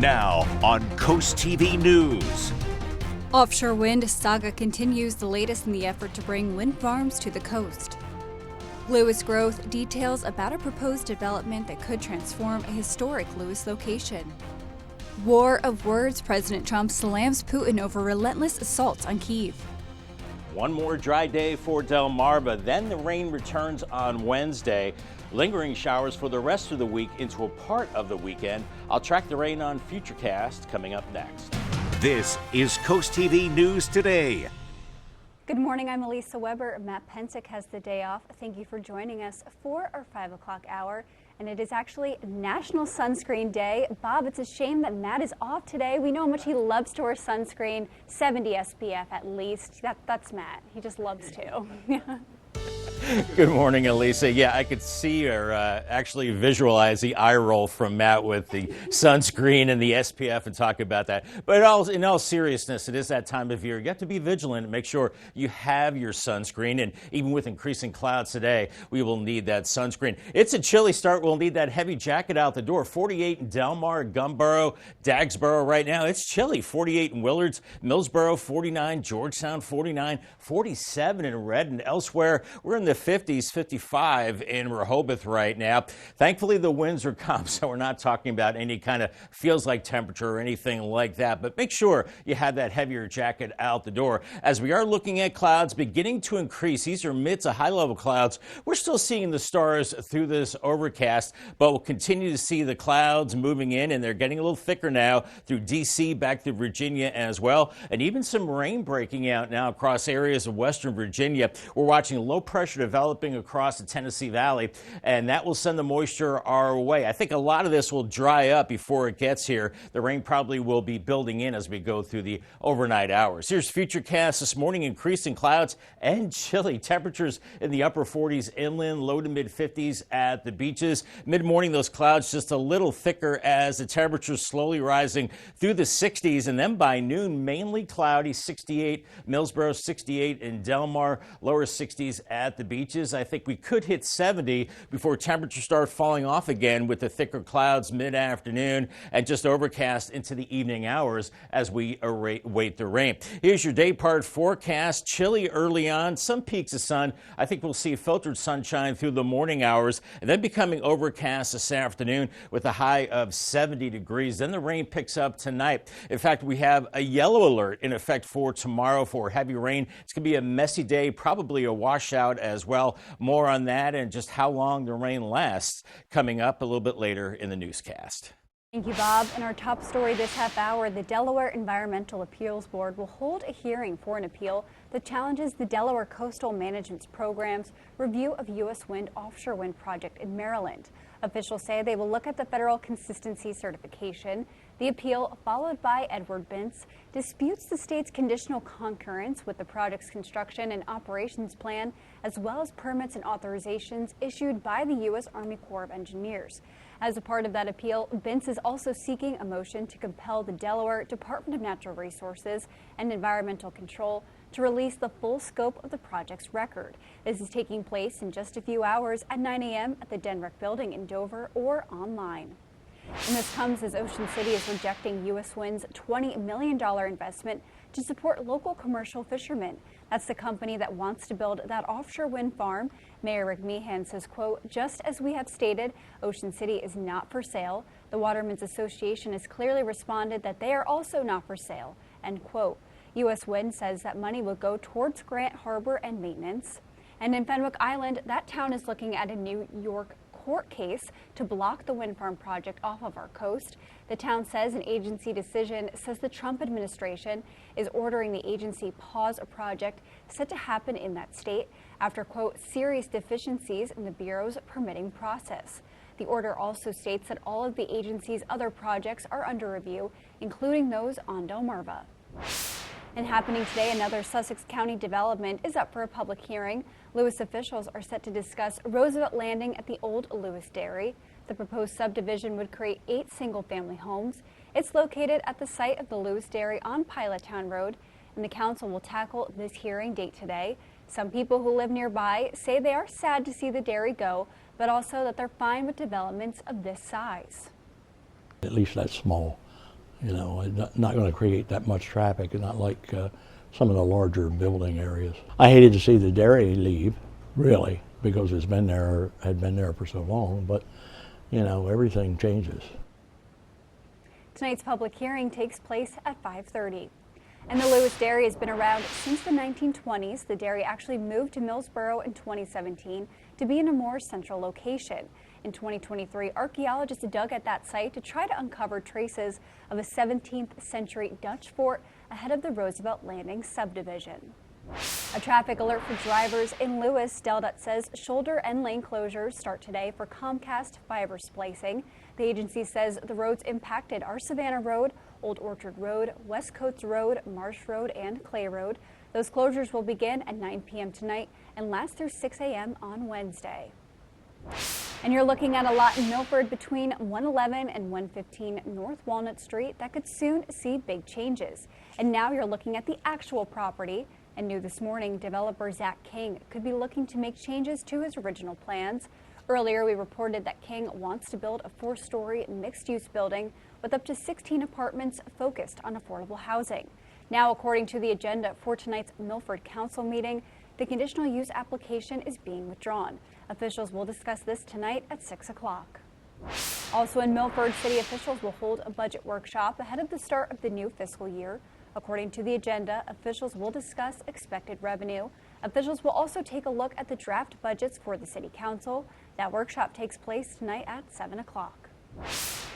Now on CoastTV News. Offshore wind saga continues, the latest in the effort to bring wind farms to the coast. Lewis Growth details about a proposed development that could transform a historic Lewis location. War of words, President Trump slams Putin over relentless assaults on Kyiv. One more dry day for Delmarva, then the rain returns on Wednesday. Lingering showers for the rest of the week into a part of the weekend. I'll track the rain on Futurecast coming up next. This is CoastTV News Today. Good morning, I'm Elisa Weber. Matt Pensick has the day off. Thank you for joining us for our 5 o'clock hour. And it is actually National Sunscreen Day. Bob, it's a shame that Matt is off today. We know how much he loves to wear sunscreen, 70 SPF at least. That's Matt. He just loves to. Good morning, Elisa. Yeah, I could see or actually visualize the eye roll from Matt with the sunscreen and the SPF and talk about that. But in all seriousness, it is that time of year. You have to be vigilant and make sure you have your sunscreen. And even with increasing clouds today, we will need that sunscreen. It's a chilly start. We'll need that heavy jacket out the door. 48 in Delmar, Gumboro, Dagsboro right now. It's chilly. 48 in Willards, Millsboro, 49, Georgetown, 49, 47 in Red, and elsewhere we're in the 50s, 55 in Rehoboth right now. Thankfully, the winds are calm, so we're not talking about any kind of feels like temperature or anything like that. But make sure you have that heavier jacket out the door. As we are looking at clouds beginning to increase, these are mid to high level clouds. We're still seeing the stars through this overcast, but we'll continue to see the clouds moving in, and they're getting a little thicker now through D.C. back to Virginia as well, and even some rain breaking out now across areas of western Virginia. We're watching low pressure developing across the Tennessee Valley, and that will send the moisture our way. I think a lot of this will dry up before it gets here. The rain probably will be building in as we go through the overnight hours. Here's Futurecast this morning. Increasing clouds and chilly temperatures in the upper 40s inland, low to mid 50s at the beaches. Mid-morning, those clouds just a little thicker as the temperatures slowly rising through the 60s, and then by noon, mainly cloudy, 68 Millsboro, 68 in Delmar, lower 60s at the beaches. I think we could hit 70 before temperatures start falling off again with the thicker clouds mid-afternoon and just overcast into the evening hours as we await the rain. Here's your day part forecast. Chilly early on, some peaks of sun. I think we'll see filtered sunshine through the morning hours and then becoming overcast this afternoon with a high of 70 degrees. Then the rain picks up tonight. In fact, we have a yellow alert in effect for tomorrow for heavy rain. It's going to be a messy day, probably a washout as well. More on that and just how long the rain lasts coming up a little bit later in the newscast. Thank you, Bob. In our top story this half hour, the Delaware Environmental Appeals Board will hold a hearing for an appeal that challenges the Delaware Coastal Management's program's review of U.S. wind offshore wind project in Maryland. Officials say they will look at the federal consistency certification. The appeal, followed by Edward Bintz, disputes the state's conditional concurrence with the project's construction and operations plan, as well as permits and authorizations issued by the U.S. Army Corps of Engineers. As a part of that appeal, Bintz is also seeking a motion to compel the Delaware Department of Natural Resources and Environmental Control to release the full scope of the project's record. This is taking place in just a few hours at 9 a.m. at the Denrec building in Dover or online. And this comes as Ocean City is rejecting U.S. Wind's $20 million investment to support local commercial fishermen. That's the company that wants to build that offshore wind farm. Mayor Rick Meehan says, quote, just as we have stated, Ocean City is not for sale. The Watermen's Association has clearly responded that they are also not for sale, end quote. U.S. Wind says that money will go towards Grant Harbor and maintenance. And in Fenwick Island, that town is looking at a New York court case to block the wind farm project off of our coast. The town says an agency decision says the Trump administration is ordering the agency pause a project set to happen in that state after, quote, serious deficiencies in the Bureau's permitting process. The order also states that all of the agency's other projects are under review, including those on Delmarva. And happening today, another Sussex County development is up for a public hearing. Lewis officials are set to discuss Roosevelt Landing at the old Lewis Dairy. The proposed subdivision would create 8 single-family homes. It's located at the site of the Lewis Dairy on Pilottown Road, and the council will tackle this hearing date today. Some people who live nearby say they are sad to see the dairy go, but also that they're fine with developments of this size. At least that's small. You know, not going to create that much traffic, and not like some of the larger building areas. I hated to see the dairy leave, really, because had been there for so long, but you know, everything changes. Tonight's public hearing takes place at 5:30. And the Lewis Dairy has been around since the 1920s. The dairy actually moved to Millsboro in 2017 to be in a more central location. In 2023, archaeologists dug at that site to try to uncover traces of a 17th century Dutch fort ahead of the Roosevelt Landing subdivision. A traffic alert for drivers in Lewis. DelDOT says shoulder and lane closures start today for Comcast fiber splicing. The agency says the roads impacted are Savannah Road, Old Orchard Road, West Coates Road, Marsh Road, and Clay Road. Those closures will begin at 9 p.m. tonight and last through 6 a.m. on Wednesday. And you're looking at a lot in Milford between 111 and 115 North Walnut Street that could soon see big changes. And now you're looking at the actual property. And new this morning, developer Zach King could be looking to make changes to his original plans. Earlier, we reported that King wants to build a 4-story mixed-use building with up to 16 apartments focused on affordable housing. Now, according to the agenda for tonight's Milford Council meeting, the conditional use application is being withdrawn. Officials will discuss this tonight at 6 o'clock. Also in Milford, city officials will hold a budget workshop ahead of the start of the new fiscal year. According to the agenda, officials will discuss expected revenue. Officials will also take a look at the draft budgets for the city council. That workshop takes place tonight at 7 o'clock.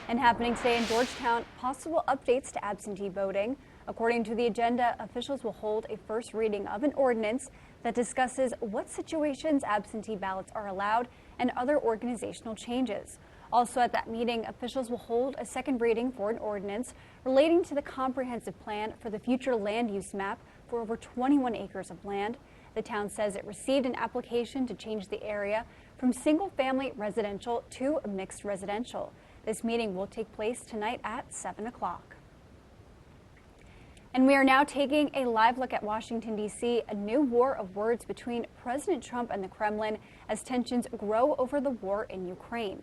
And happening today in Georgetown, possible updates to absentee voting. According to the agenda, officials will hold a first reading of an ordinance that discusses what situations absentee ballots are allowed and other organizational changes. Also at that meeting, officials will hold a second reading for an ordinance relating to the comprehensive plan for the future land use map for over 21 acres of land. The town says it received an application to change the area from single-family residential to mixed residential. This meeting will take place tonight at 7 o'clock. And we are now taking a live look at Washington, D.C., a new war of words between President Trump and the Kremlin as tensions grow over the war in Ukraine.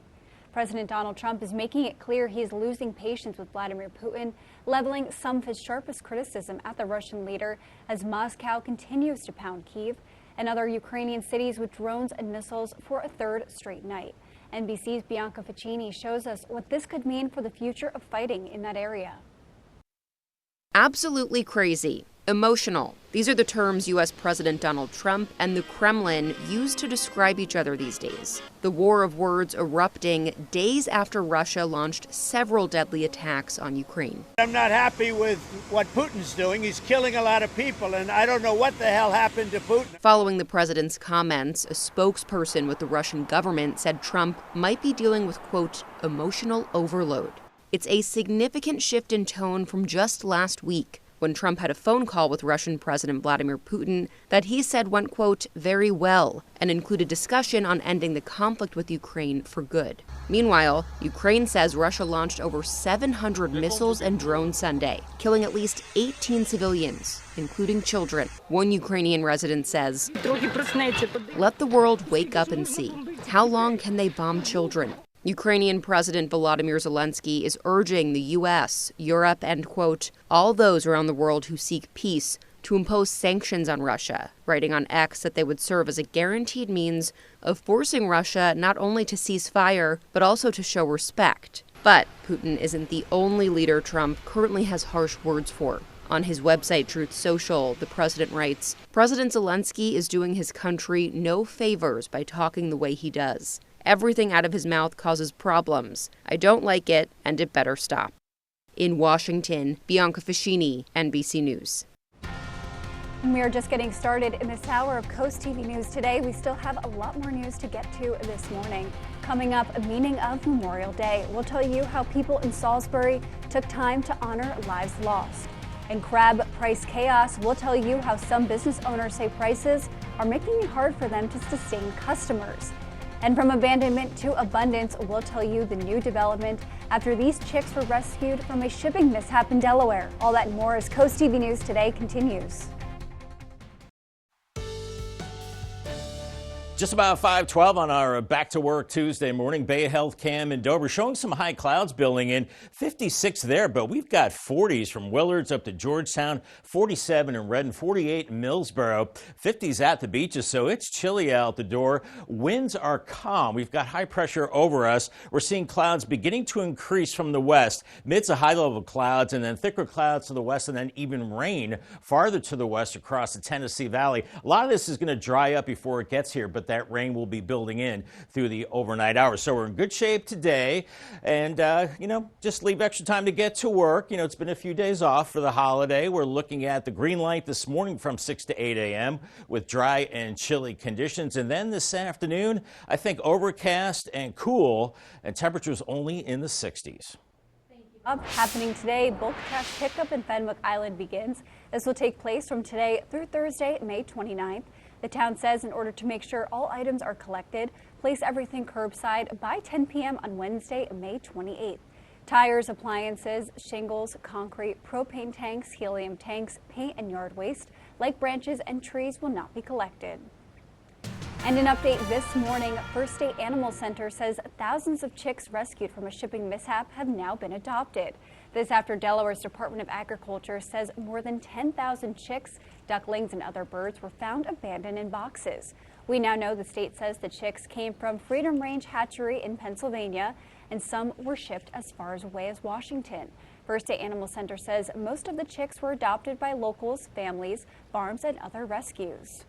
President Donald Trump is making it clear he is losing patience with Vladimir Putin, leveling some of his sharpest criticism at the Russian leader as Moscow continues to pound Kyiv and other Ukrainian cities with drones and missiles for a third straight night. NBC's Bianca Ficini shows us what this could mean for the future of fighting in that area. Absolutely crazy. Emotional. These are the terms U.S. President Donald Trump and the Kremlin use to describe each other these days. The war of words erupting days after Russia launched several deadly attacks on Ukraine. I'm not happy with what Putin's doing. He's killing a lot of people, and I don't know what the hell happened to Putin. Following the president's comments, a spokesperson with the Russian government said Trump might be dealing with, quote, emotional overload. It's a significant shift in tone from just last week, when Trump had a phone call with Russian President Vladimir Putin that he said went, quote, very well, and included discussion on ending the conflict with Ukraine for good. Meanwhile, Ukraine says Russia launched over 700 missiles and drones Sunday, killing at least 18 civilians, including children. One Ukrainian resident says, let the world wake up and see. How long can they bomb children? Ukrainian President Volodymyr Zelensky is urging the U.S., Europe, and, quote, all those around the world who seek peace to impose sanctions on Russia, writing on X that they would serve as a guaranteed means of forcing Russia not only to cease fire, but also to show respect. But Putin isn't the only leader Trump currently has harsh words for. On his website, Truth Social, the president writes, President Zelensky is doing his country no favors by talking the way he does. Everything out of his mouth causes problems. I don't like it, and it better stop. In Washington, Bianca Ficini, NBC News. And we are just getting started in this hour of CoastTV News today. We still have a lot more news to get to this morning. Coming up, a meaning of Memorial Day. We'll tell you how people in Salisbury took time to honor lives lost. In crab price chaos, we'll tell you how some business owners say prices are making it hard for them to sustain customers. And from abandonment to abundance, we'll tell you the new development after these chicks were rescued from a shipping mishap in Delaware. All that and more as CoastTV News Today continues. Just about 5:12 on our Back to Work Tuesday morning. Bay Health Cam in Dover showing some high clouds building in. 56 there, but we've got 40s from Willards up to Georgetown, 47 in Redden, 48 in Millsboro, 50s at the beaches, so it's chilly out the door. Winds are calm. We've got high pressure over us. We're seeing clouds beginning to increase from the west. Mid to high level clouds and then thicker clouds to the west and then even rain farther to the west across the Tennessee Valley. A lot of this is going to dry up before it gets here, but that rain will be building in through the overnight hours. So we're in good shape today, and just leave extra time to get to work. It's been a few days off for the holiday. We're looking at the green light this morning from 6 to 8 a.m. with dry and chilly conditions, and then this afternoon I think overcast and cool, and temperatures only in the 60s. Happening today, bulk trash pickup in Fenwick Island begins. This will take place from today through Thursday, May 29th. The town says in order to make sure all items are collected, place everything curbside by 10 p.m. on Wednesday, May 28th. Tires, appliances, shingles, concrete, propane tanks, helium tanks, paint and yard waste, like branches and trees, will not be collected. And an update this morning, First State Animal Center says thousands of chicks rescued from a shipping mishap have now been adopted. This after Delaware's Department of Agriculture says more than 10,000 chicks, ducklings, and other birds were found abandoned in boxes. We now know the state says the chicks came from Freedom Range Hatchery in Pennsylvania, and some were shipped as far away as Washington. First State Animal Center says most of the chicks were adopted by locals, families, farms, and other rescues.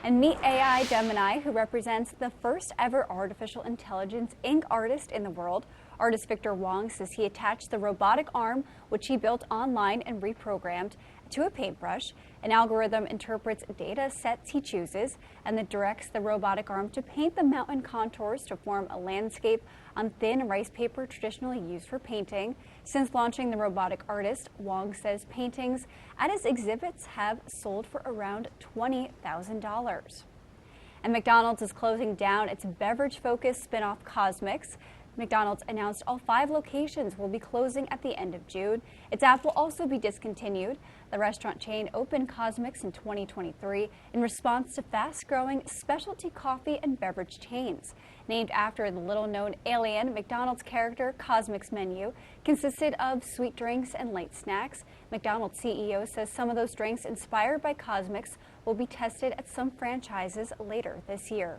And meet AI Gemini, who represents the first ever artificial intelligence ink artist in the world. Artist Victor Wong says he attached the robotic arm, which he built online and reprogrammed, to a paintbrush. An algorithm interprets data sets he chooses and then directs the robotic arm to paint the mountain contours to form a landscape on thin rice paper traditionally used for painting. Since launching the robotic artist, Wong says paintings at his exhibits have sold for around $20,000. And McDonald's is closing down its beverage-focused spin-off Cosmix. McDonald's announced all 5 locations will be closing at the end of June. Its app will also be discontinued. The restaurant chain opened Cosmix in 2023 in response to fast-growing specialty coffee and beverage chains. Named after the little-known alien, McDonald's character Cosmix menu consisted of sweet drinks and light snacks. McDonald's CEO says some of those drinks inspired by Cosmix will be tested at some franchises later this year.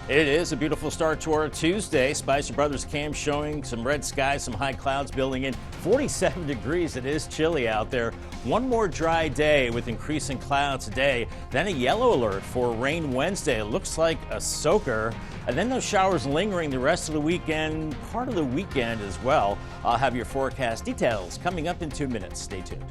It is a beautiful start to our Tuesday. Spicer Brothers Cam showing some red skies, some high clouds building in. 47 degrees. It is chilly out there. One more dry day with increasing clouds today. Then a yellow alert for rain Wednesday. It looks like a soaker. And then those showers lingering the rest of the weekend, part of the weekend as well. I'll have your forecast details coming up in 2 minutes. Stay tuned.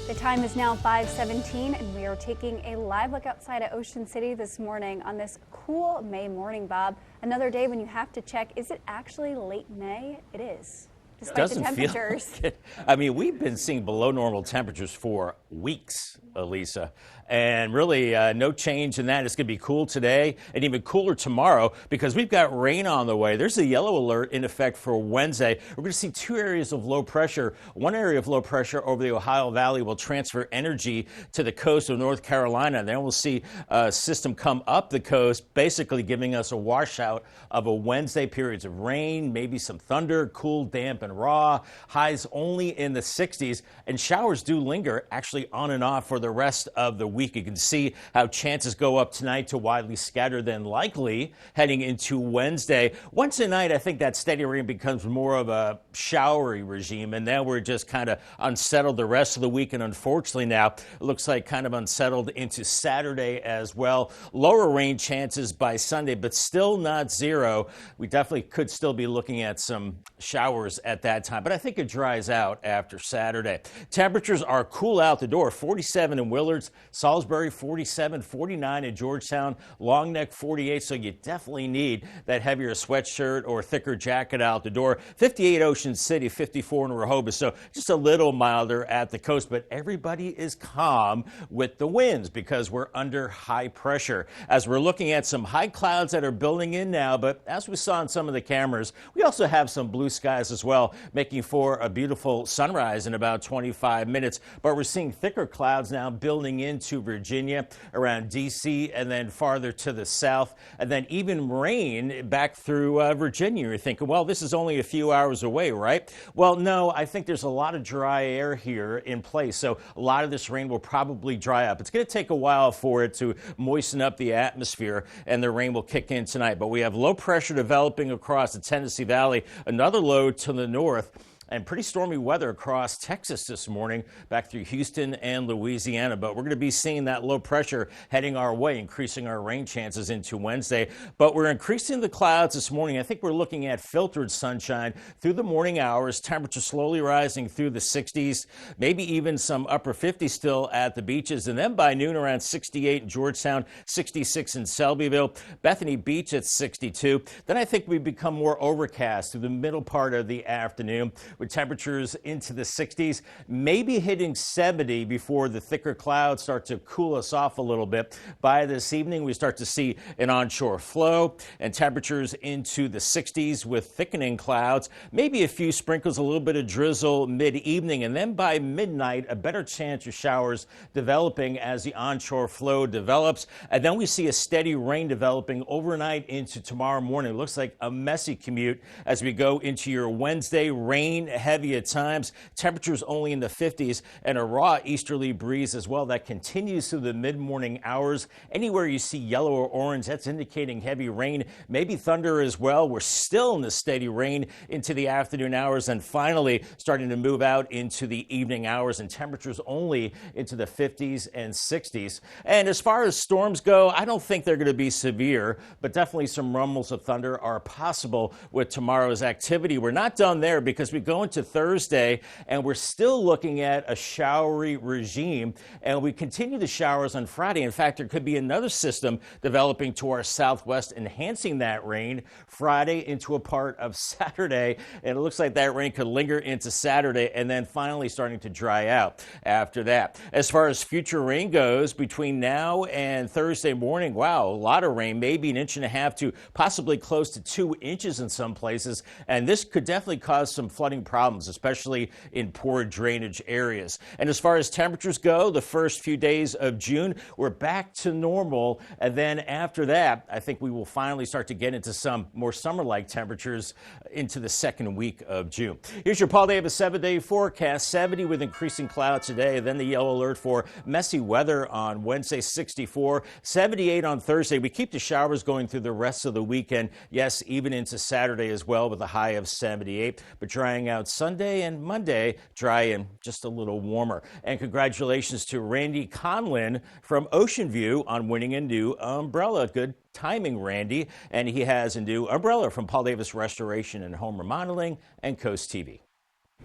The time is now 5:17, and we are taking a live look outside of Ocean City this morning on this cool May morning, Bob. Another day when you have to check, is it actually late May? It is, despite the temperatures. I mean, we've been seeing below normal temperatures for weeks, Elisa, and really no change in that. It's going to be cool today and even cooler tomorrow because we've got rain on the way. There's a yellow alert in effect for Wednesday. We're going to see 2 areas of low pressure. One area of low pressure over the Ohio Valley will transfer energy to the coast of North Carolina. Then we'll see a system come up the coast, basically giving us a washout of a Wednesday, periods of rain, maybe some thunder, cool, damp, and raw. Highs only in the 60s, and showers do linger actually on and off for the rest of the week. You can see how chances go up tonight to widely scattered, then likely heading into Wednesday. Once a night, I think that steady rain becomes more of a showery regime, and then we're just kind of unsettled the rest of the week. And unfortunately now, it looks like kind of unsettled into Saturday as well. Lower rain chances by Sunday, but still not zero. We definitely could still be looking at some showers at that time, but I think it dries out after Saturday. Temperatures are cool out the door. 47 in Willards, Salisbury 47, 49 in Georgetown, Long Neck 48, so you definitely need that heavier sweatshirt or thicker jacket out the door. 58 Ocean City, 54 in Rehoboth, so just a little milder at the coast, but everybody is calm with the winds because we're under high pressure. As we're looking at some high clouds that are building in now, but as we saw in some of the cameras, we also have some blue skies as well. well, making for a beautiful sunrise in about 25 minutes. But we're seeing thicker clouds now building into Virginia, around D.C., and then farther to the south, and then even rain back through Virginia. You're thinking, well, this is only a few hours away, right? Well, no, I think there's a lot of dry air here in place, so a lot of this rain will probably dry up. It's going to take a while for it to moisten up the atmosphere, and the rain will kick in tonight. But we have low pressure developing across the Tennessee Valley, another low to the north, and pretty stormy weather across Texas this morning, back through Houston and Louisiana. But we're going to be seeing that low pressure heading our way, increasing our rain chances into Wednesday. But we're increasing the clouds this morning. I think we're looking at filtered sunshine through the morning hours, temperature slowly rising through the 60s, maybe even some upper 50s still at the beaches. And then by noon, around 68 in Georgetown, 66 in Selbyville, Bethany Beach at 62. Then I think we become more overcast through the middle part of the afternoon, with temperatures into the 60s, maybe hitting 70 before the thicker clouds start to cool us off a little bit. By this evening, we start to see an onshore flow and temperatures into the 60s with thickening clouds, maybe a few sprinkles, a little bit of drizzle mid-evening, and then by midnight, a better chance of showers developing as the onshore flow develops. And then we see a steady rain developing overnight into tomorrow morning. It looks like a messy commute as we go into your Wednesday. Rain heavy at times, temperatures only in the 50s, and a raw easterly breeze as well that continues through the mid-morning hours. Anywhere you see yellow or orange, that's indicating heavy rain, maybe thunder as well. We're still in the steady rain into the afternoon hours, and finally starting to move out into the evening hours, and temperatures only into the 50s and 60s. And as far as storms go, I don't think they're going to be severe, but definitely some rumbles of thunder are possible with tomorrow's activity. We're not done there, because we go into Thursday and we're still looking at a showery regime, and we continue the showers on Friday. In fact, there could be another system developing to our southwest, enhancing that rain Friday into a part of Saturday, and it looks like that rain could linger into Saturday and then finally starting to dry out after that. As far as future rain goes, between now and Thursday morning, wow, a lot of rain, maybe 1.5 to possibly close to 2 inches in some places, and this could definitely cause some flooding problems, especially in poor drainage areas. And as far as temperatures go, the first few days of June, we're back to normal. And then after that, I think we will finally start to get into some more summer-like temperatures into the second week of June. Here's your Paul Davis 7-day forecast. 70 with increasing clouds today. Then the yellow alert for messy weather on Wednesday, 64. 78 on Thursday. We keep the showers going through the rest of the weekend. Yes, even into Saturday as well, with a high of 78. But drying out Sunday and Monday, dry and just a little warmer. And congratulations to Randy Conlin from Ocean View on winning a new umbrella. Good timing, Randy. And he has a new umbrella from Paul Davis Restoration and Home Remodeling and CoastTV.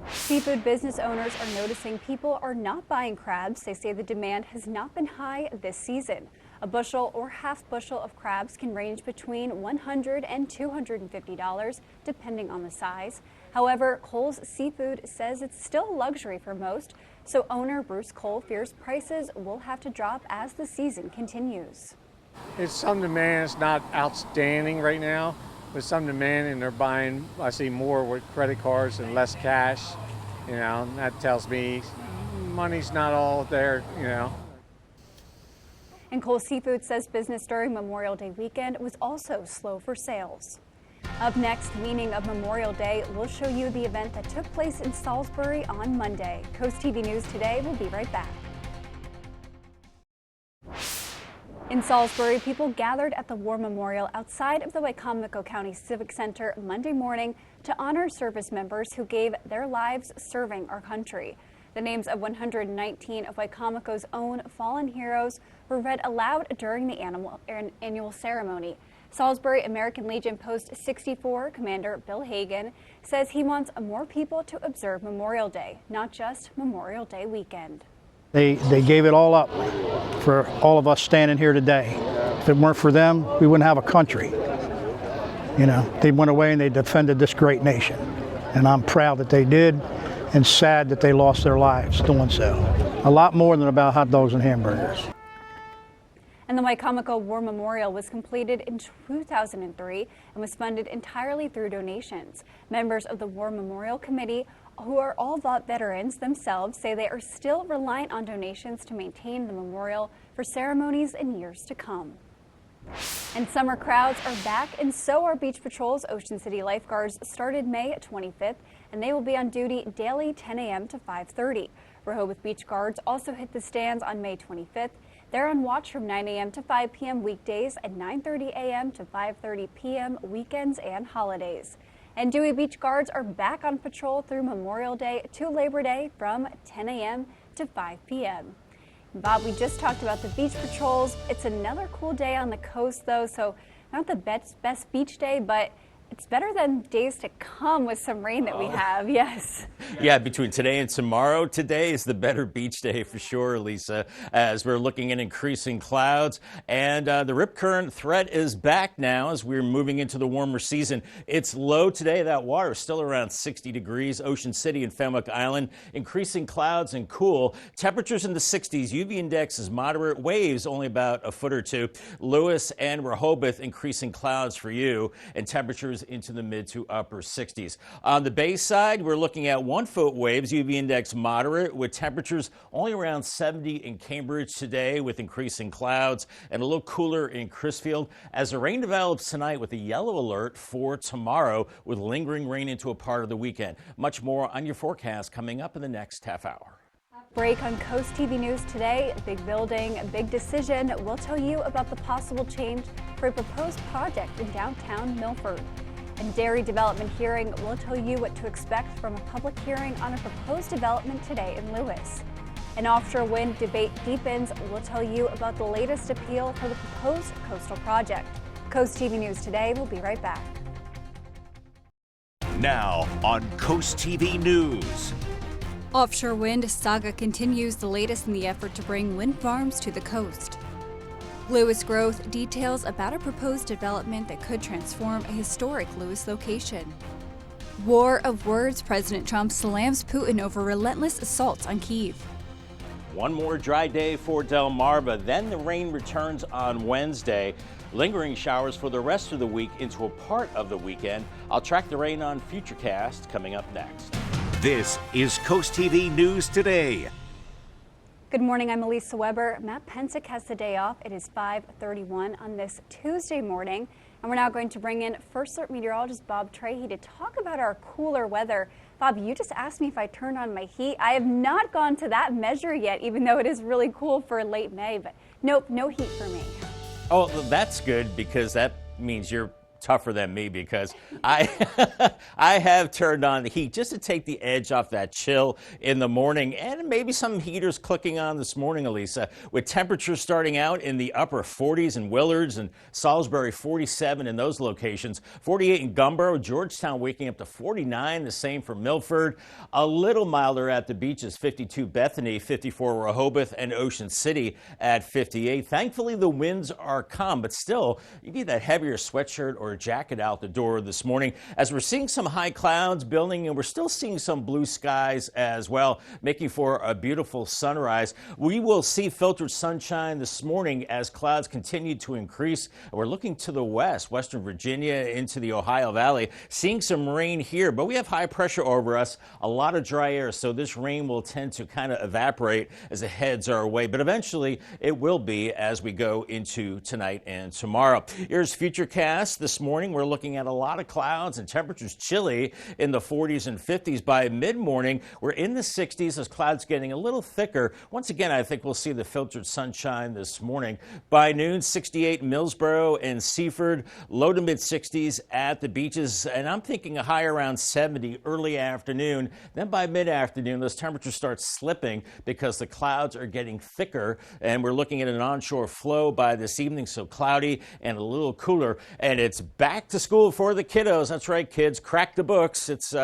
Seafood business owners are noticing people are not buying crabs. They say the demand has not been high this season. A bushel or half bushel of crabs can range between $100 and $250, depending on the size. However, Cole's Seafood says it's still a luxury for most, so owner Bruce Cole fears prices will have to drop as the season continues. It's some demand. It's not outstanding right now, but some demand, and they're buying, I see more with credit cards and less cash. You know, and that tells me money's not all there, you know. And Cole Seafood says business during Memorial Day weekend was also slow for sales. Up next, meaning of Memorial Day, we'll show you the event that took place in Salisbury on Monday. CoastTV News Today will be right back. In Salisbury, people gathered at the War Memorial outside of the Wicomico County Civic Center Monday morning to honor service members who gave their lives serving our country. The names of 119 of Wicomico's own fallen heroes were read aloud during the annual ceremony. Salisbury American Legion Post 64 Commander Bill Hagan says he wants more people to observe Memorial Day, not just Memorial Day weekend. They gave it all up for all of us standing here today. If it weren't for them, we wouldn't have a country. You know, they went away and they defended this great nation. And I'm proud that they did, and sad that they lost their lives doing so. A lot more than about hot dogs and hamburgers. And the Wicomico War Memorial was completed in 2003 and was funded entirely through donations. Members of the War Memorial Committee, who are all veterans themselves, say they are still reliant on donations to maintain the memorial for ceremonies in years to come. And summer crowds are back, and so are beach patrols. Ocean City lifeguards started May 25th, and they will be on duty daily 10 a.m. to 5:30. Rehoboth Beach Guards also hit the stands on May 25th. They're on watch from 9 a.m. to 5 p.m. weekdays and 9:30 a.m. to 5:30 p.m. weekends and holidays. And Dewey Beach Guards are back on patrol through Memorial Day to Labor Day from 10 a.m. to 5 p.m. Bob, we just talked about the beach patrols. It's another cool day on the coast, though, so not the best beach day, but it's better than days to come with some rain that we have, yes. Yeah, between today and tomorrow, today is the better beach day for sure, Lisa, as we're looking at increasing clouds. And the rip current threat is back now as we're moving into the warmer season. It's low today. That water is still around 60 degrees. Ocean City and Fenwick Island, increasing clouds and cool. Temperatures in the 60s. UV index is moderate. Waves only about a foot or two. Lewis and Rehoboth, increasing clouds for you, and temperatures into the mid to upper 60s. On the bay side, we're looking at 1 foot waves, UV index moderate, with temperatures only around 70 in Cambridge today, with increasing clouds, and a little cooler in Crisfield as the rain develops tonight with a yellow alert for tomorrow, with lingering rain into a part of the weekend. Much more on your forecast coming up in the next half hour. Break on Coast TV News today. Big building, big decision. We'll tell you about the possible change for a proposed project in downtown Milford. And dairy development hearing, we'll tell you what to expect from a public hearing on a proposed development today in Lewis. An offshore wind debate deepens. We'll tell you about the latest appeal for the proposed coastal project. Coast TV News today. We'll be right back. Now on Coast TV News. Offshore wind saga continues, the latest in the effort to bring wind farms to the coast. Lewis Growth details about a proposed development that could transform a historic Lewis location. War of words, President Trump slams Putin over relentless assaults on Kyiv. One more dry day for Delmarva, then the rain returns on Wednesday. Lingering showers for the rest of the week into a part of the weekend. I'll track the rain on Futurecast coming up next. This is Coast TV News Today. Good morning, I'm Elisa Weber. Matt Pensick has the day off. It is 5:31 on this Tuesday morning, and we're now going to bring in First Alert meteorologist Bob Trahey to talk about our cooler weather. Bob, you just asked me if I turned on my heat. I have not gone to that measure yet, even though it is really cool for late May, but nope, no heat for me. Oh, that's good, because that means you're tougher than me, because I have turned on the heat just to take the edge off that chill in the morning, and maybe some heaters clicking on this morning, Elisa, with temperatures starting out in the upper 40s in Willards and Salisbury, 47 in those locations, 48 in Gumboro, Georgetown waking up to 49, the same for Milford, a little milder at the beaches, 52 Bethany, 54 Rehoboth, and Ocean City at 58. Thankfully, the winds are calm, but still, you need that heavier sweatshirt or jacket out the door this morning, as we're seeing some high clouds building, and we're still seeing some blue skies as well, making for a beautiful sunrise. We will see filtered sunshine this morning as clouds continue to increase. We're looking to the west, Western Virginia into the Ohio Valley, seeing some rain here, but we have high pressure over us, a lot of dry air, so this rain will tend to kind of evaporate as it heads our way, but eventually it will be as we go into tonight and tomorrow. Here's Futurecast this morning. We're looking at a lot of clouds and temperatures chilly in the 40s and 50s. By mid-morning, we're in the 60s as clouds getting a little thicker. Once again, I think we'll see the filtered sunshine this morning. By noon, 68 Millsboro and Seaford, low to mid-60s at the beaches, and I'm thinking a high around 70 early afternoon. Then by mid-afternoon, those temperatures start slipping because the clouds are getting thicker, and we're looking at an onshore flow by this evening, so cloudy and a little cooler, and it's back to school for the kiddos. That's right, kids, crack the books. It's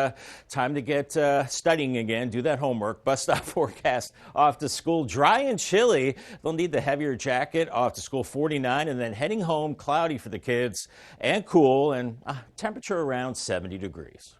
time to get studying again. Do that homework. Bus stop forecast off to school. Dry and chilly. They'll need the heavier jacket. Off to school 49, and then heading home cloudy for the kids and cool, and temperature around 70 degrees.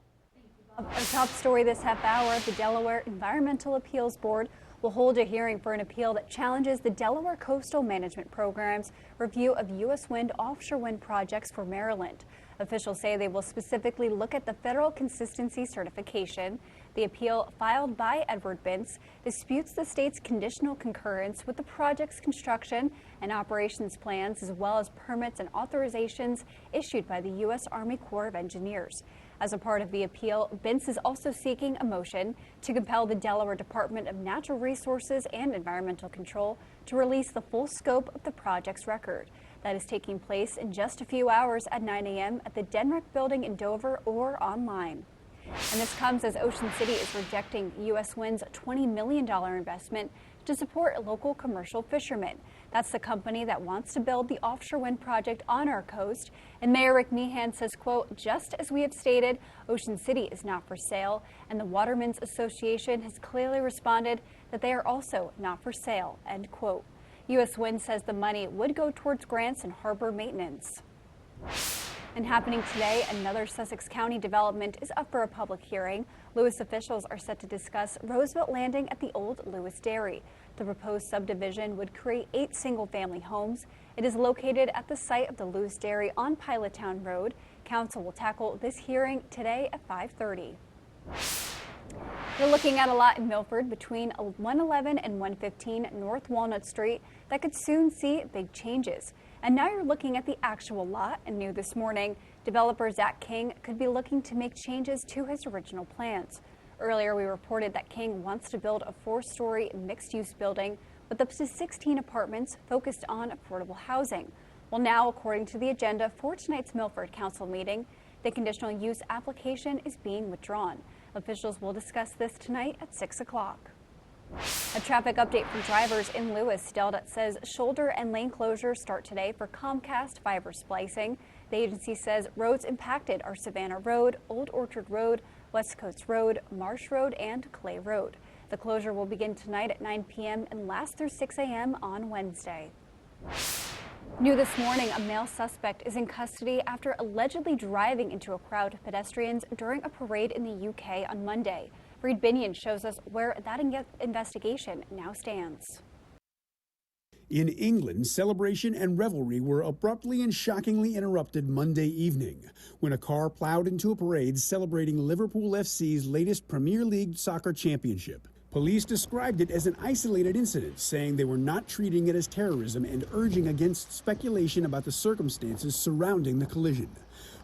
Our top story this half hour, the Delaware Environmental Appeals Board will hold a hearing for an appeal that challenges the Delaware Coastal Management Program's review of U.S. offshore wind projects for Maryland. Officials say they will specifically look at the federal consistency certification. The appeal, filed by Edward Bintz, disputes the state's conditional concurrence with the project's construction and operations plans, as well as permits and authorizations issued by the U.S. Army Corps of Engineers. As a part of the appeal, Bintz is also seeking a motion to compel the Delaware Department of Natural Resources and Environmental Control to release the full scope of the project's record. That is taking place in just a few hours at 9 a.m. at the Denmarva building in Dover or online. And this comes as Ocean City is rejecting U.S. Wind's $20 million investment to support local commercial fishermen. That's the company that wants to build the offshore wind project on our coast. And Mayor Rick Meehan says, quote, just as we have stated, Ocean City is not for sale. And the Watermen's Association has clearly responded that they are also not for sale, end quote. U.S. Wind says the money would go towards grants and harbor maintenance. And happening today, another Sussex County development is up for a public hearing. Lewis officials are set to discuss Roosevelt Landing at the old Lewis Dairy. The proposed subdivision would create 8 single-family homes. It is located at the site of the Lewis Dairy on Pilottown Road. Council will tackle this hearing today at 5:30. You're looking at a lot in Milford between 111 and 115 North Walnut Street that could soon see big changes. And now you're looking at the actual lot, and new this morning, developer Zach King could be looking to make changes to his original plans. Earlier, we reported that King wants to build a 4-story mixed-use building with up to 16 apartments focused on affordable housing. Well, now, according to the agenda for tonight's Milford Council meeting, the conditional use application is being withdrawn. Officials will discuss this tonight at 6 o'clock. A traffic update for drivers in Lewis. Delta says shoulder and lane closures start today for Comcast fiber splicing. The agency says roads impacted are Savannah Road, Old Orchard Road, West Coast Road, Marsh Road, and Clay Road. The closure will begin tonight at 9 p.m. and last through 6 a.m. on Wednesday. New this morning, a male suspect is in custody after allegedly driving into a crowd of pedestrians during a parade in the UK on Monday. Reed Binion shows us where that investigation now stands. In England, celebration and revelry were abruptly and shockingly interrupted Monday evening when a car plowed into a parade celebrating Liverpool FC's latest Premier League soccer championship. Police described it as an isolated incident, saying they were not treating it as terrorism and urging against speculation about the circumstances surrounding the collision.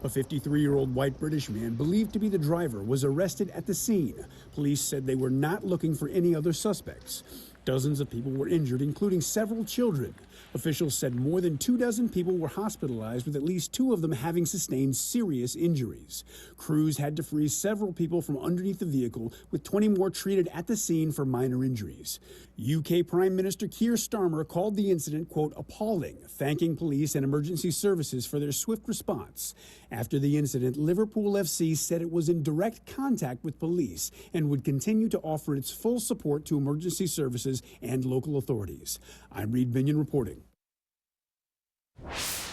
A 53-year-old white British man believed to be the driver was arrested at the scene. Police said they were not looking for any other suspects. Dozens of people were injured, including several children. Officials said more than 24 people were hospitalized, with at least 2 of them having sustained serious injuries. Crews had to free several people from underneath the vehicle, with 20 more treated at the scene for minor injuries. UK Prime Minister Keir Starmer called the incident, quote, appalling, thanking police and emergency services for their swift response. After the incident, Liverpool FC said it was in direct contact with police and would continue to offer its full support to emergency services and local authorities. I'm Reed Binion reporting.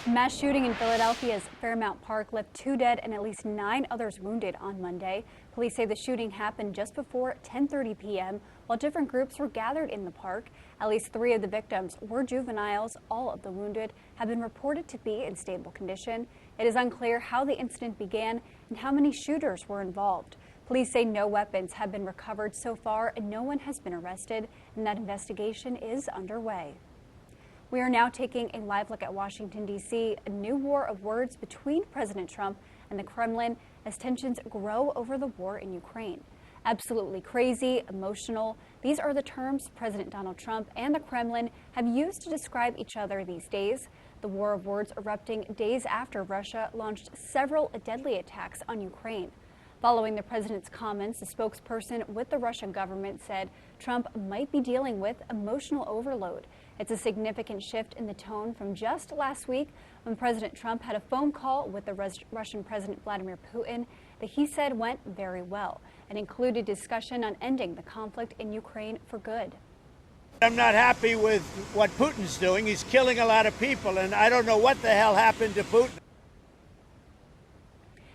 A mass shooting in Philadelphia's Fairmount Park left 2 dead and at least 9 others wounded on Monday. Police say the shooting happened just before 10:30 p.m. while different groups were gathered in the park. At least 3 of the victims were juveniles. All of the wounded have been reported to be in stable condition. It is unclear how the incident began and how many shooters were involved. Police say no weapons have been recovered so far and no one has been arrested, and that investigation is underway. We are now taking a live look at Washington, D.C., a new war of words between President Trump and the Kremlin as tensions grow over the war in Ukraine. Absolutely crazy, emotional. These are the terms President Donald Trump and the Kremlin have used to describe each other these days. The war of words erupting days after Russia launched several deadly attacks on Ukraine. Following the president's comments, a spokesperson with the Russian government said Trump might be dealing with emotional overload. It's a significant shift in the tone from just last week when President Trump had a phone call with the Russian President Vladimir Putin that he said went very well and included discussion on ending the conflict in Ukraine for good. I'm not happy with what Putin's doing. He's killing a lot of people, and I don't know what the hell happened to Putin.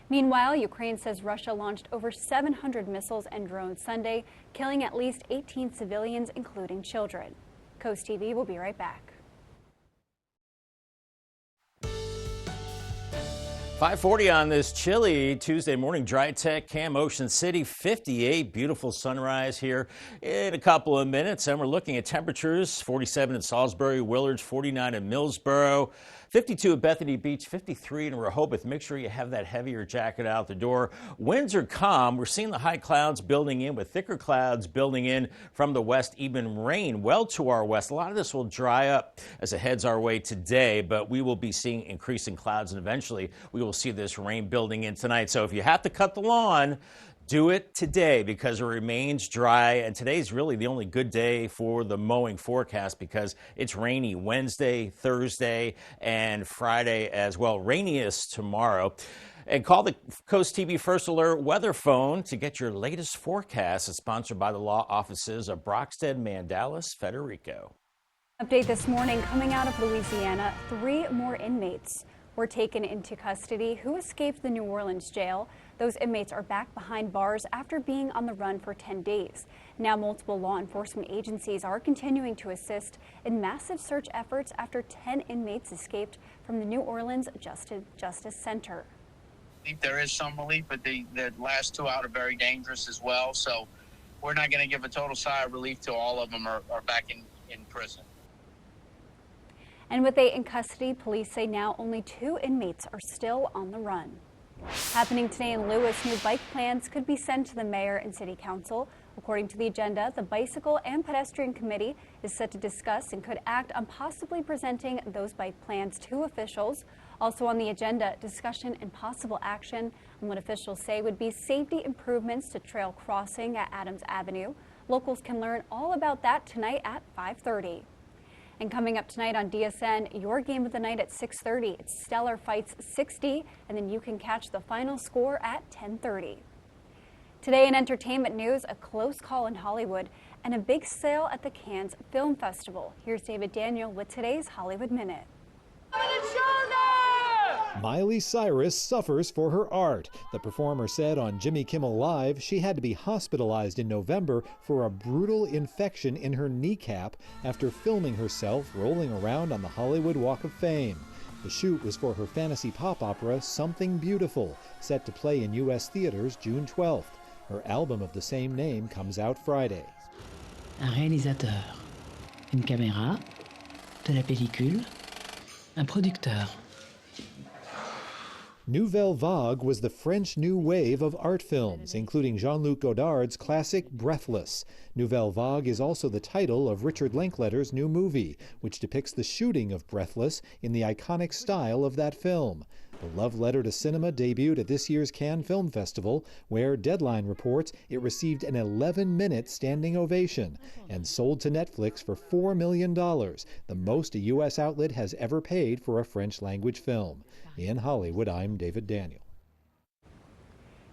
Meanwhile, Ukraine says Russia launched over 700 missiles and drones Sunday, killing at least 18 civilians, including children. Coast TV will be right back. 5:40 on this chilly Tuesday morning. Dry Tech Cam Ocean City, 58. Beautiful sunrise here in a couple of minutes. And we're looking at temperatures, 47 in Salisbury, Willards, 49 in Millsboro, 52 at Bethany Beach, 53 in Rehoboth. Make sure you have that heavier jacket out the door. Winds are calm. We're seeing the high clouds building in with thicker clouds building in from the west, even rain well to our west. A lot of this will dry up as it heads our way today, but we will be seeing increasing clouds, and eventually we will see this rain building in tonight. So if you have to cut the lawn, do it today because it remains dry, and today's really the only good day for the mowing forecast because it's rainy Wednesday, Thursday, and Friday as well. Rainiest tomorrow. And call the Coast TV First Alert weather phone to get your latest forecast. It's sponsored by the law offices of Brockstead, Mandalis, Federico. Update this morning coming out of Louisiana, 3 more inmates were taken into custody who escaped the New Orleans jail. Those inmates are back behind bars after being on the run for 10 days. Now multiple law enforcement agencies are continuing to assist in massive search efforts after 10 inmates escaped from the New Orleans Justice Center. I think there is some relief, but the last 2 out are very dangerous as well. So we're not going to give a total sigh of relief till all of them are back in prison. And with 8 in custody, police say now only 2 inmates are still on the run. Happening today in Lewis, new bike plans could be sent to the mayor and city council. According to the agenda, the Bicycle and Pedestrian Committee is set to discuss and could act on possibly presenting those bike plans to officials. Also on the agenda, discussion and possible action on what officials say would be safety improvements to trail crossing at Adams Avenue. Locals can learn all about that tonight at 5:30. And coming up tonight on DSN, your game of the night at 6:30. It's Stellar Fights 60, and then you can catch the final score at 10:30. Today in entertainment news, a close call in Hollywood and a big sale at the Cannes Film Festival. Here's David Daniel with today's Hollywood Minute. Miley Cyrus suffers for her art. The performer said on Jimmy Kimmel Live she had to be hospitalized in November for a brutal infection in her kneecap after filming herself rolling around on the Hollywood Walk of Fame. The shoot was for her fantasy pop opera Something Beautiful, set to play in U.S. theaters June 12th. Her album of the same name comes out Friday. Un réalisateur, une caméra, de la pellicule, un producteur. Nouvelle Vague was the French new wave of art films, including Jean-Luc Godard's classic Breathless. Nouvelle Vague is also the title of Richard Linklater's new movie, which depicts the shooting of Breathless in the iconic style of that film. The love letter to cinema debuted at this year's Cannes Film Festival, where Deadline reports it received an 11-minute standing ovation and sold to Netflix for $4 million, the most a U.S. outlet has ever paid for a French-language film. In Hollywood, I'm David Daniel.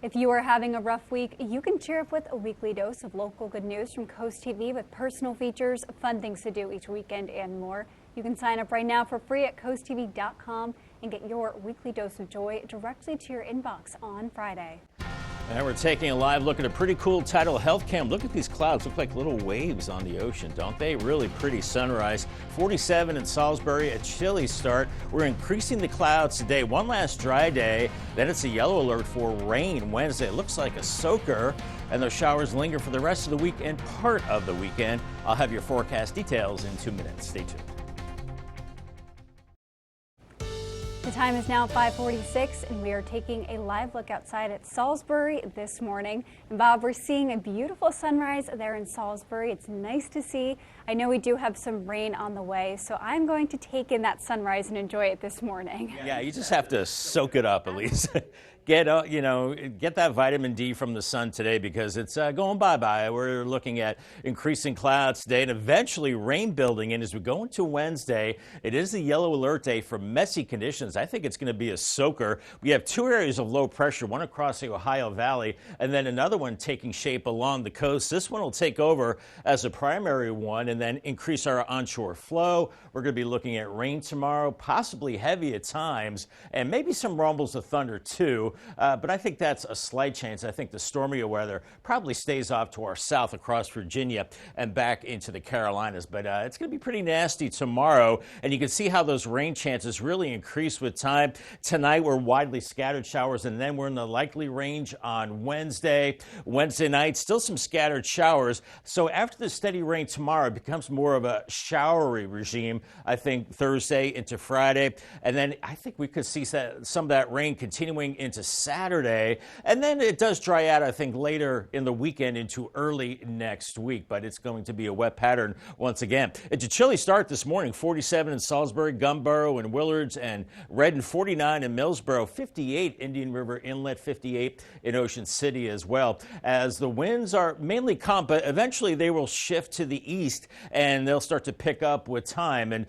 If you are having a rough week, you can cheer up with a weekly dose of local good news from Coast TV with personal features, fun things to do each weekend, and more. You can sign up right now for free at coasttv.com and get your weekly dose of joy directly to your inbox on Friday. And we're taking a live look at a pretty cool tidal health cam. Look at these clouds. Look like little waves on the ocean, don't they? Really pretty sunrise. 47 in Salisbury, a chilly start. We're increasing the clouds today. One last dry day. Then it's a yellow alert for rain Wednesday. It looks like a soaker. And those showers linger for the rest of the week and part of the weekend. I'll have your forecast details in 2 minutes. Stay tuned. The time is now 5:46, and we are taking a live look outside at Salisbury this morning. And Bob, we're seeing a beautiful sunrise there in Salisbury. It's nice to see. I know we do have some rain on the way, so I'm going to take in that sunrise and enjoy it this morning. Yeah, you just have to soak it up, Elise. Get that vitamin D from the sun today because it's going bye-bye. We're looking at increasing clouds today and eventually rain building in as we go into Wednesday. It is the yellow alert day for messy conditions. I think it's going to be a soaker. We have 2 areas of low pressure, one across the Ohio Valley and then another one taking shape along the coast. This one will take over as a primary one and then increase our onshore flow. We're going to be looking at rain tomorrow, possibly heavy at times, and maybe some rumbles of thunder too. too. But I think that's a slight chance. I think the stormier weather probably stays off to our south across Virginia and back into the Carolinas. But it's going to be pretty nasty tomorrow. And you can see how those rain chances really increase with time. Tonight, we're widely scattered showers, and then we're in the likely range on Wednesday. Wednesday night, still some scattered showers. So after the steady rain tomorrow, it becomes more of a showery regime, I think, Thursday into Friday. And then I think we could see some of that rain continuing into Saturday. And then it does dry out, I think, later in the weekend into early next week. But it's going to be a wet pattern once again. It's a chilly start this morning, 47 in Salisbury, Gumboro, and Willards, and Redden, 49 in Millsboro, 58 Indian River Inlet, 58 in Ocean City as well. As the winds are mainly calm, but eventually they will shift to the east and they'll start to pick up with time and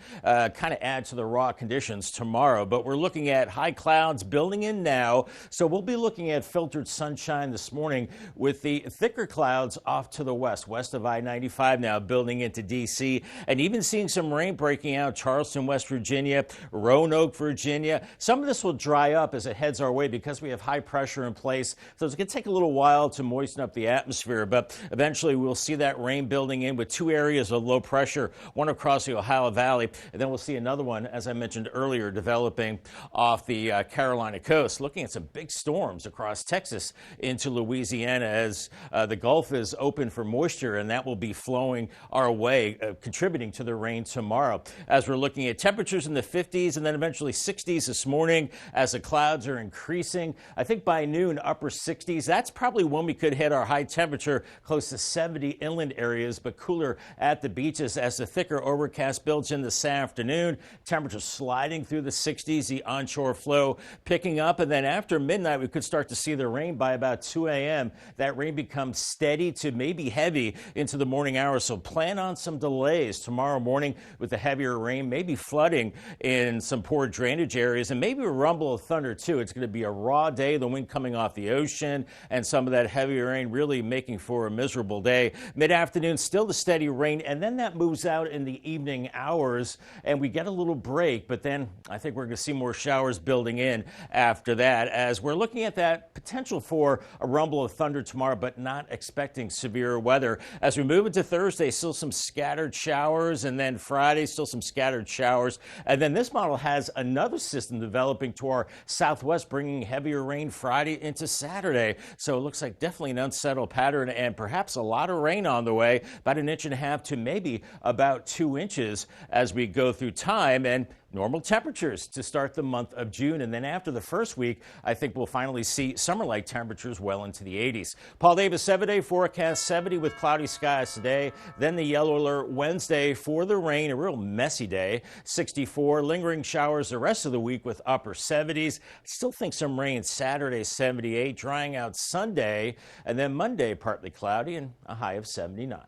kind of add to the raw conditions tomorrow. But we're looking at high clouds building in now, so we'll be looking at filtered sunshine this morning with the thicker clouds off to the west of I-95 now building into D.C. and even seeing some rain breaking out Charleston, West Virginia, Roanoke, Virginia. Some of this will dry up as it heads our way because we have high pressure in place, so it's going to take a little while to moisten up the atmosphere, but eventually we'll see that rain building in with two areas of low pressure, one across the Ohio Valley, and then we'll see another one, as I mentioned earlier, developing off the Carolina coast, looking at some big storms across Texas into Louisiana as the Gulf is open for moisture, and that will be flowing our way, contributing to the rain tomorrow. As we're looking at temperatures in the 50s and then eventually 60s this morning as the clouds are increasing. I think by noon, upper 60s. That's probably when we could hit our high temperature, close to 70 inland areas, but cooler at the beaches as the thicker overcast builds in this afternoon. Temperatures sliding through the 60s, the onshore flow picking up, and then after midnight, we could start to see the rain by about 2 a.m. That rain becomes steady to maybe heavy into the morning hours, so plan on some delays tomorrow morning with the heavier rain, maybe flooding in some poor drainage areas, and maybe a rumble of thunder too. It's going to be a raw day, the wind coming off the ocean, and some of that heavier rain really making for a miserable day. Mid-afternoon, still the steady rain, and then that moves out in the evening hours, and we get a little break, but then I think we're going to see more showers building in after that, as we're looking at that potential for a rumble of thunder tomorrow, but not expecting severe weather. As we move into Thursday, still some scattered showers, and then Friday, still some scattered showers, and then this model has another system developing to our southwest, bringing heavier rain Friday into Saturday. So it looks like definitely an unsettled pattern and perhaps a lot of rain on the way, about 1.5 inches to maybe about 2 inches as we go through time, and normal temperatures to start the month of June. And then after the first week, I think we'll finally see summer-like temperatures well into the 80s. Paul Davis, 7-day forecast, 70 with cloudy skies today. Then the yellow alert Wednesday for the rain, a real messy day. 64, lingering showers the rest of the week with upper 70s. Still think some rain Saturday, 78, drying out Sunday. And then Monday, partly cloudy and a high of 79.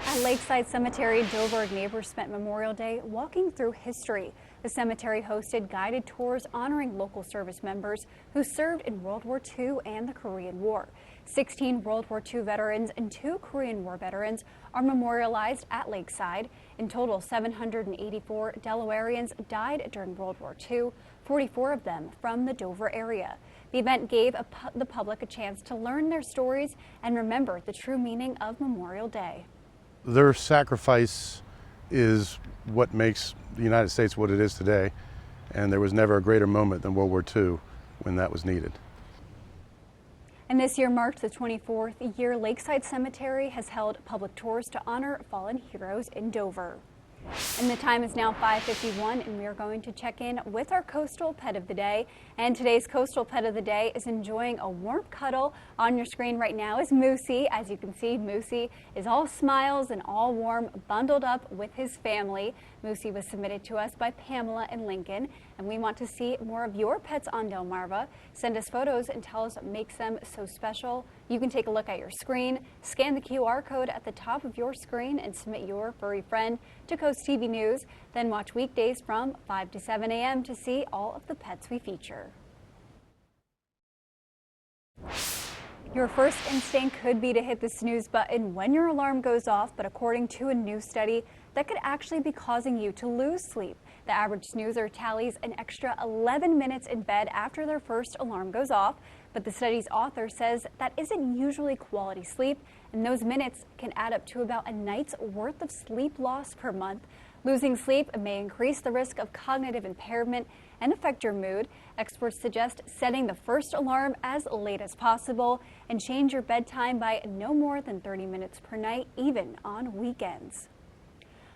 At Lakeside Cemetery in Dover, neighbors spent Memorial Day walking through history. The cemetery hosted guided tours honoring local service members who served in World War II and the Korean War. 16 World War II veterans and 2 Korean War veterans are memorialized at Lakeside. In total, 784 Delawareans died during World War II, 44 of them from the Dover area. The event gave the public a chance to learn their stories and remember the true meaning of Memorial Day. Their sacrifice is what makes the United States what it is today, and there was never a greater moment than World War II when that was needed. And this year marked the 24th year Lakeside Cemetery has held public tours to honor fallen heroes in Dover. And the time is now 5:51, and we are going to check in with our coastal pet of the day. And today's coastal pet of the day is enjoying a warm cuddle. On your screen right now is Moosey. As you can see, Moosey is all smiles and all warm, bundled up with his family. Moosey was submitted to us by Pamela in Lincoln, and we want to see more of your pets on Delmarva. Send us photos and tell us what makes them so special. You can take a look at your screen, scan the QR code at the top of your screen, and submit your furry friend to CoastTV News. Then watch weekdays from 5 to 7 a.m. to see all of the pets we feature. Your first instinct could be to hit the snooze button when your alarm goes off, but according to a new study, that could actually be causing you to lose sleep. The average snoozer tallies an extra 11 minutes in bed after their first alarm goes off. But the study's author says that isn't usually quality sleep, and those minutes can add up to about a night's worth of sleep loss per month. Losing sleep may increase the risk of cognitive impairment and affect your mood. Experts suggest setting the first alarm as late as possible and change your bedtime by no more than 30 minutes per night, even on weekends.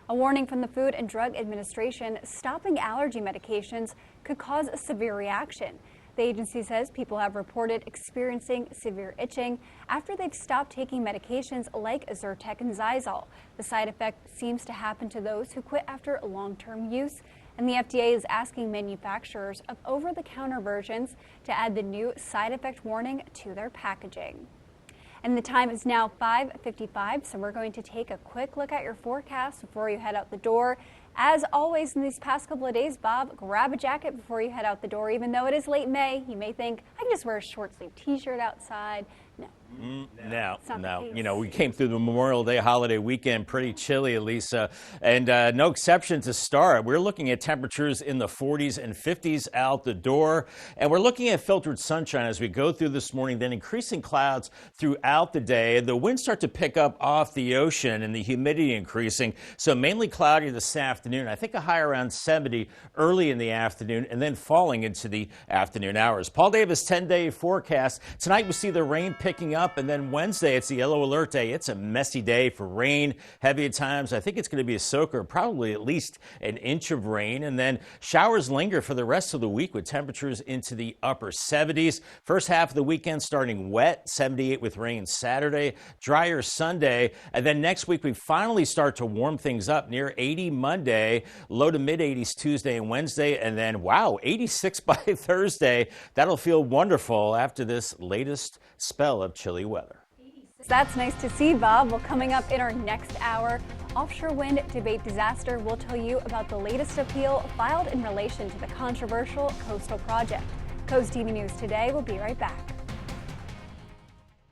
A warning from the Food and Drug Administration: stopping allergy medications could cause a severe reaction. The agency says people have reported experiencing severe itching after they've stopped taking medications like Zyrtec and Xyzal. The side effect seems to happen to those who quit after long-term use, and the FDA is asking manufacturers of over-the-counter versions to add the new side effect warning to their packaging. And the time is now 5:55, so we're going to take a quick look at your forecast before you head out the door. As always in these past couple of days, Bob, grab a jacket before you head out the door. Even though it is late May, you may think, I can just wear a short-sleeve t-shirt outside. No. No. You know, we came through the Memorial Day holiday weekend pretty chilly, Elisa, and no exception to start. We're looking at temperatures in the 40s and 50s out the door, and we're looking at filtered sunshine as we go through this morning, then increasing clouds throughout the day. The winds start to pick up off the ocean and the humidity increasing, so mainly cloudy this afternoon. I think a high around 70 early in the afternoon, and then falling into the afternoon hours. Paul Davis 10-day forecast. Tonight we see the rain picking up, and then Wednesday it's the yellow alert day. It's a messy day for rain, heavy at times. I think it's going to be a soaker, probably at least an inch of rain, and then showers linger for the rest of the week with temperatures into the upper 70s. First half of the weekend starting wet, 78 with rain Saturday, drier Sunday, and then next week we finally start to warm things up, near 80 Monday, low to mid 80s Tuesday and Wednesday, and then 86 by Thursday. That'll feel wonderful after this latest spell of chilly weather. That's nice to see, Bob. Well, coming up in our next hour, offshore wind debate disaster. We'll tell you about the latest appeal filed in relation to the controversial coastal project. Coast TV News Today will be right back.